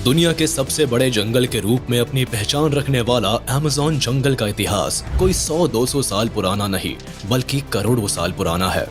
दुनिया के सबसे बड़े जंगल के रूप में अपनी पहचान रखने वाला अमेज़न जंगल का इतिहास कोई 100-200 साल पुराना नहीं बल्कि करोड़ों साल पुराना है।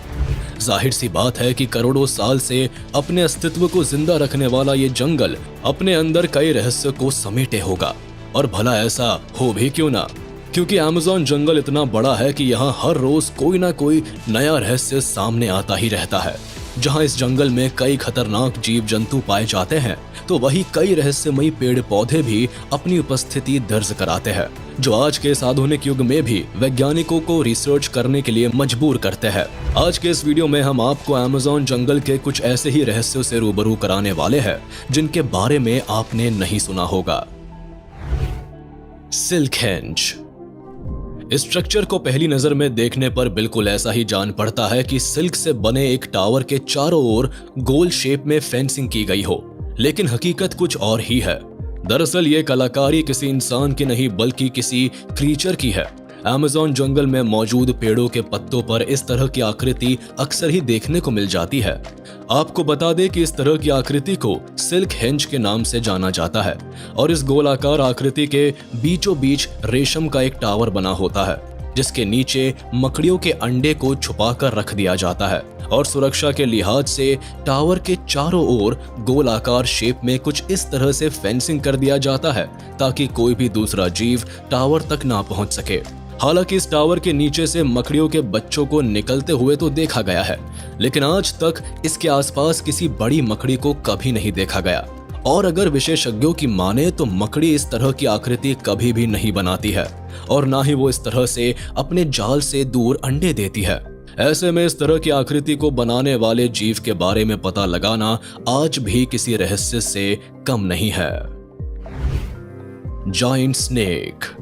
जाहिर सी बात है कि करोड़ों साल से अपने अस्तित्व को जिंदा रखने वाला ये जंगल अपने अंदर कई रहस्य को समेटे होगा। और भला ऐसा हो भी क्यों ना, क्योंकि अमेज़न जंगल इतना बड़ा है कि यहाँ हर रोज कोई ना कोई नया रहस्य सामने आता ही रहता है। जहाँ इस जंगल में कई खतरनाक जीव जंतु पाए जाते हैं, तो वही कई रहस्यमयी पेड़ पौधे भी अपनी उपस्थिति दर्ज कराते हैं, जो आज के इस आधुनिक युग में भी वैज्ञानिकों को रिसर्च करने के लिए मजबूर करते हैं। आज के इस वीडियो में हम आपको अमेज़न जंगल के कुछ ऐसे ही रहस्यों से रूबरू कराने वाले हैं जिनके बारे में आपने नहीं सुना होगा। सिल्कहेंज। इस स्ट्रक्चर को पहली नजर में देखने पर बिल्कुल ऐसा ही जान पड़ता है कि सिल्क से बने एक टावर के चारों ओर गोल शेप में फेंसिंग की गई हो, लेकिन हकीकत कुछ और ही है। दरअसल ये कलाकारी किसी इंसान की नहीं बल्कि किसी क्रीचर की है। अमेज़न जंगल में मौजूद पेड़ों के पत्तों पर इस तरह की आकृति अक्सर ही देखने को मिल जाती है। आपको बता दें कि इस तरह की आकृति को सिल्कहेंज के नाम से जाना जाता है और इस गोलाकार आकृति के बीचों बीच रेशम का एक टावर बना होता है, जिसके नीचे मकड़ियों के अंडे को छुपाकर रख दिया जाता है और सुरक्षा के लिहाज से टावर के चारों ओर गोलाकार शेप में कुछ इस तरह से फेंसिंग कर दिया जाता है ताकि कोई भी दूसरा जीव टावर तक ना पहुंच सके। हालांकि इस टावर के नीचे से मकड़ियों के बच्चों को निकलते हुए तो देखा गया है, लेकिन आज तक इसके आसपास किसी बड़ी मकड़ी को कभी नहीं देखा गया। और अगर विशेषज्ञों की माने तो मकड़ी इस तरह की आकृति कभी भी नहीं बनाती है और ना ही वो इस तरह से अपने जाल से दूर अंडे देती है। ऐसे में इस तरह की आकृति को बनाने वाले जीव के बारे में पता लगाना आज भी किसी रहस्य से कम नहीं है। Giant snake.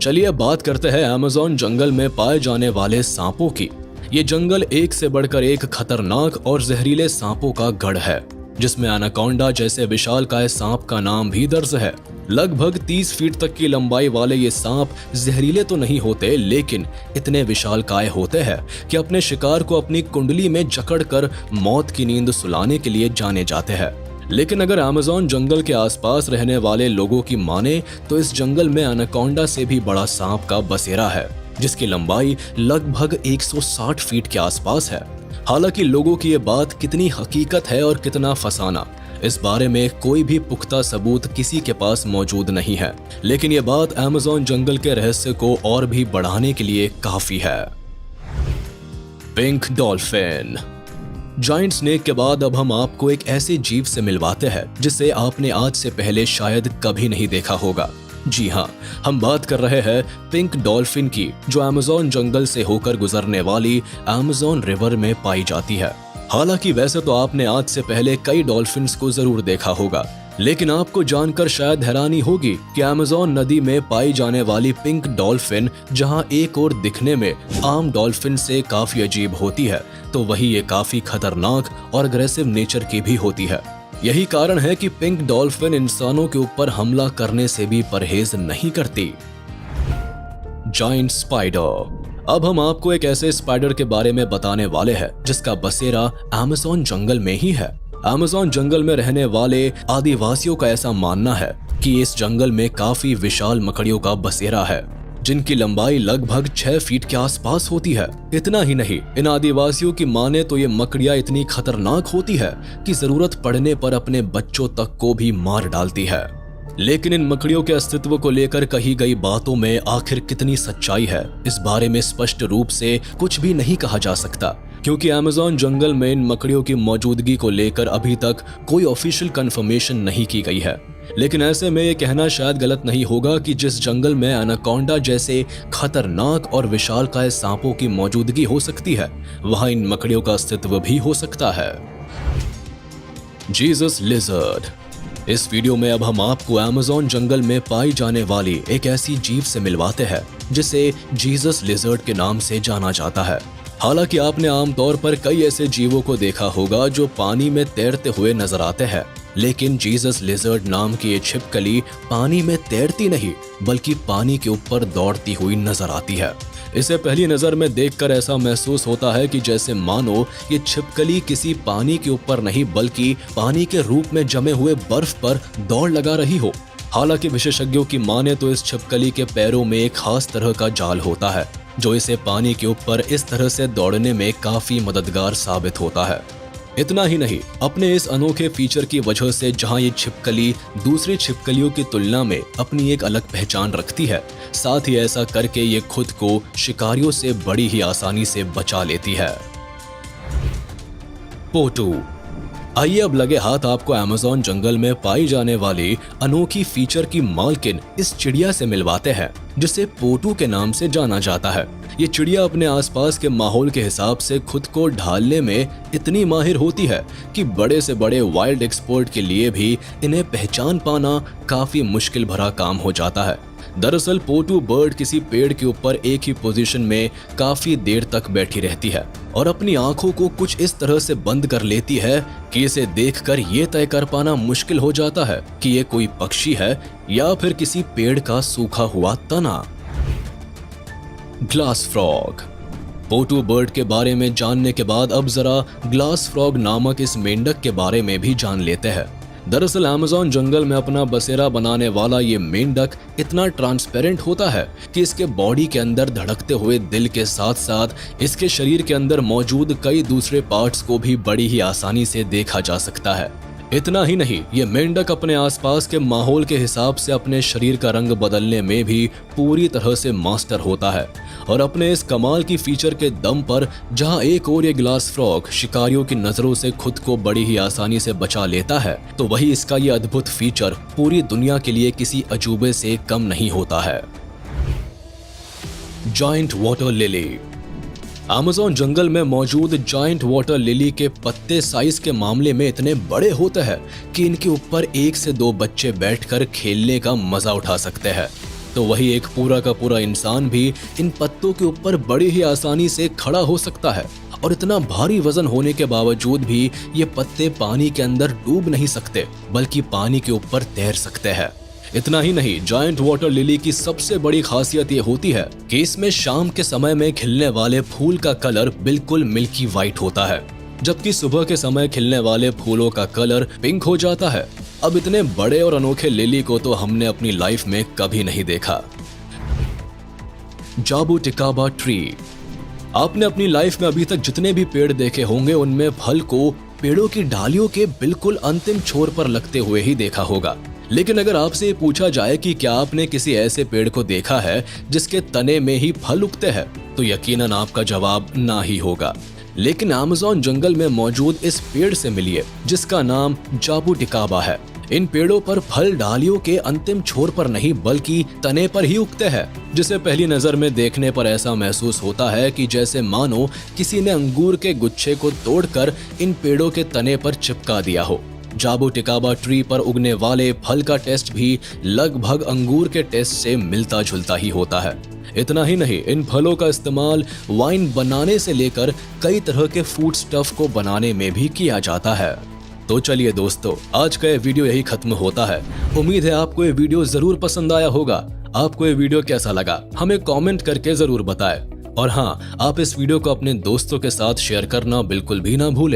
चलिए बात करते हैं अमेज़न जंगल में पाए जाने वाले सांपों की। ये जंगल एक से बढ़कर एक खतरनाक और जहरीले सांपों का गढ़ है, जिसमें एनाकोंडा जैसे विशालकाय सांप का नाम भी दर्ज है। लगभग 30 फीट तक की लंबाई वाले ये सांप जहरीले तो नहीं होते, लेकिन इतने विशालकाय होते हैं कि अपने शिकार को अपनी कुंडली में जकड़कर मौत की नींद सुलाने के लिए जाने जाते हैं। लेकिन अगर अमेज़न जंगल के आसपास रहने वाले लोगों की माने तो इस जंगल में एनाकोंडा से भी बड़ा सांप का बसेरा है, जिसकी लंबाई लगभग 160 फीट के आसपास है। हालांकि लोगों की ये बात कितनी हकीकत है और कितना फसाना, इस बारे में कोई भी पुख्ता सबूत किसी के पास मौजूद नहीं है, लेकिन ये बात अमेज़न जंगल के रहस्य को और भी बढ़ाने के लिए काफी है। Pink dolphin. जायंट स्नेक के बाद अब हम आपको एक ऐसे जीव से मिलवाते हैं जिसे आपने आज से पहले शायद कभी नहीं देखा होगा। जी हाँ, हम बात कर रहे हैं पिंक डॉल्फिन की, जो अमेज़न जंगल से होकर गुजरने वाली अमेज़न रिवर में पाई जाती है। हालांकि वैसे तो आपने आज से पहले कई डॉल्फिन्स को जरूर देखा होगा, लेकिन आपको जानकर शायद हैरानी होगी कि अमेज़न नदी में पाई जाने वाली पिंक डॉल्फिन जहां एक और दिखने में आम डॉल्फिन से काफी अजीब होती है, तो वही ये काफी खतरनाक और अग्रेसिव नेचर की भी होती है। यही कारण है कि पिंक डॉल्फिन इंसानों के ऊपर हमला करने से भी परहेज नहीं करती। Giant spider. अब हम आपको एक ऐसे स्पाइडर के बारे में बताने वाले हैं जिसका बसेरा अमेज़न जंगल में ही है। अमेज़न जंगल में रहने वाले आदिवासियों का ऐसा मानना है कि इस जंगल में काफी विशाल मकड़ियों का बसेरा है, जिनकी लंबाई लगभग 6 फीट के आसपास होती है। इतना ही नहीं, इन आदिवासियों की माने तो ये मकड़ियां इतनी खतरनाक होती है कि जरूरत पड़ने पर अपने बच्चों तक को भी मार डालती है। लेकिन इन मकड़ियों के अस्तित्व को लेकर कही गई बातों में आखिर कितनी सच्चाई है, इस बारे में स्पष्ट रूप से कुछ भी नहीं कहा जा सकता, क्योंकि अमेज़न जंगल में इन मकड़ियों की मौजूदगी को लेकर अभी तक कोई ऑफिशियल कंफर्मेशन नहीं की गई है। लेकिन ऐसे में ये कहना शायद गलत नहीं होगा कि जिस जंगल में एनाकोंडा जैसे खतरनाक और विशालकाय सांपों की मौजूदगी हो सकती है, वहां इन मकड़ियों का अस्तित्व भी हो सकता है। Jesus lizard. इस वीडियो में अब हम आपको अमेज़न जंगल में पाई जाने वाली एक ऐसी जीव से मिलवाते हैं जिसे जीसस लिजर्ड के नाम से जाना जाता है। हालांकि आपने आमतौर पर कई ऐसे जीवों को देखा होगा जो पानी में तैरते हुए नजर आते हैं, लेकिन जीसस लिजर्ड नाम की ये छिपकली पानी में तैरती नहीं बल्कि पानी के ऊपर दौड़ती हुई नजर आती है। इसे पहली नजर में देखकर ऐसा महसूस होता है कि जैसे मानो ये छिपकली किसी पानी के ऊपर नहीं बल्कि पानी के रूप में जमे हुए बर्फ पर दौड़ लगा रही हो। हालांकि विशेषज्ञों की माने तो इस छिपकली के पैरों में एक खास तरह का जाल होता है जो इसे पानी के ऊपर इस तरह से दौड़ने में काफी मददगार साबित होता है। इतना ही नहीं, अपने इस अनोखे फीचर की वजह से जहां ये छिपकली दूसरी छिपकलियों की तुलना में अपनी एक अलग पहचान रखती है, साथ ही ऐसा करके ये खुद को शिकारियों से बड़ी ही आसानी से बचा लेती है। पोटू। आइए अब लगे हाथ आपको अमेज़न जंगल में पाई जाने वाली अनोखी फीचर की मालकिन इस चिड़िया से मिलवाते हैं जिसे पोटू के नाम से जाना जाता है। ये चिड़िया अपने आसपास के माहौल के हिसाब से खुद को ढालने में इतनी माहिर होती है कि बड़े से बड़े वाइल्ड एक्सपर्ट के लिए भी इन्हें पहचान पाना काफी मुश्किल भरा काम हो जाता है। दरअसल पोटू बर्ड किसी पेड़ के ऊपर एक ही पोजीशन में काफी देर तक बैठी रहती है और अपनी आंखों को कुछ इस तरह से बंद कर लेती है कि इसे देखकर ये तय कर पाना मुश्किल हो जाता है कि ये कोई पक्षी है या फिर किसी पेड़ का सूखा हुआ तना। Glass frog. पोटू बर्ड के बारे में जानने के बाद अब जरा ग्लास फ्रॉग नामक इस मेंढक के बारे में भी जान लेते हैं। दरअसल अमेज़न जंगल में अपना बसेरा बनाने वाला ये मेंढक इतना ट्रांसपेरेंट होता है कि इसके बॉडी के अंदर धड़कते हुए दिल के साथ साथ इसके शरीर के अंदर मौजूद कई दूसरे पार्ट्स को भी बड़ी ही आसानी से देखा जा सकता है। इतना ही नहीं, ये मेंढक अपने आसपास के माहौल के हिसाब से अपने शरीर का रंग बदलने में भी पूरी तरह से मास्टर होता है और अपने इस कमाल की फीचर के दम पर जहां एक और ये ग्लास फ्रॉग शिकारियों की नजरों से खुद को बड़ी ही आसानी से बचा लेता है, तो वही इसका ये अद्भुत फीचर पूरी दुनिया के लिए किसी अजूबे से कम नहीं होता है। Giant water lily. अमेज़न जंगल में मौजूद जायंट वाटर लिली के पत्ते साइज के मामले में इतने बड़े होते हैं कि इनके ऊपर 1 से 2 बच्चे बैठकर खेलने का मजा उठा सकते हैं। तो वही एक पूरा का पूरा इंसान भी इन पत्तों के ऊपर बड़ी ही आसानी से खड़ा हो सकता है और इतना भारी वजन होने के बावजूद भी ये पत्ते पानी के अंदर डूब नहीं सकते बल्कि पानी के ऊपर तैर सकते हैं। इतना ही नहीं, जायंट वाटर लिली की सबसे बड़ी खासियत ये होती है कि इसमें शाम के समय में खिलने वाले फूल का कलर बिल्कुल मिल्की वाइट होता है, जबकि सुबह के समय खिलने वाले फूलों का कलर पिंक हो जाता है। अब इतने बड़े और अनोखे लिली को तो हमने अपनी लाइफ में कभी नहीं देखा। जाबुटिकाबा ट्री। आपने अपनी लाइफ में अभी तक जितने भी पेड़ देखे होंगे उनमें फल को पेड़ों की डालियों के बिल्कुल अंतिम छोर पर लगते हुए ही देखा होगा। लेकिन अगर आपसे पूछा जाए कि क्या आपने किसी ऐसे पेड़ को देखा है जिसके तने में ही फल उगते हैं, तो यकीनन आपका जवाब ना ही होगा। लेकिन अमेज़न जंगल में मौजूद इस पेड़ से मिलिए जिसका नाम जाबुटिकाबा है। इन पेड़ों पर फल डालियों के अंतिम छोर पर नहीं बल्कि तने पर ही उगते हैं, जिसे पहली नजर में देखने पर ऐसा महसूस होता है कि जैसे मानो किसी ने अंगूर के गुच्छे को तोड़कर इन पेड़ों के तने पर चिपका दिया हो। जाबुटिकाबा ट्री पर उगने वाले फल का टेस्ट भी लगभग अंगूर के टेस्ट से मिलता जुलता ही होता है। इतना ही नहीं, इन फलों का इस्तेमाल वाइन बनाने से लेकर कई तरह के फूड स्टफ को बनाने में भी किया जाता है। तो चलिए दोस्तों, आज का ये वीडियो यही खत्म होता है। उम्मीद है आपको ये वीडियो जरूर पसंद आया होगा। आपको ये वीडियो कैसा लगा हमें कमेंट करके जरूर बताएं। और हाँ, आप इस वीडियो को अपने दोस्तों के साथ शेयर करना बिल्कुल भी ना भूलें।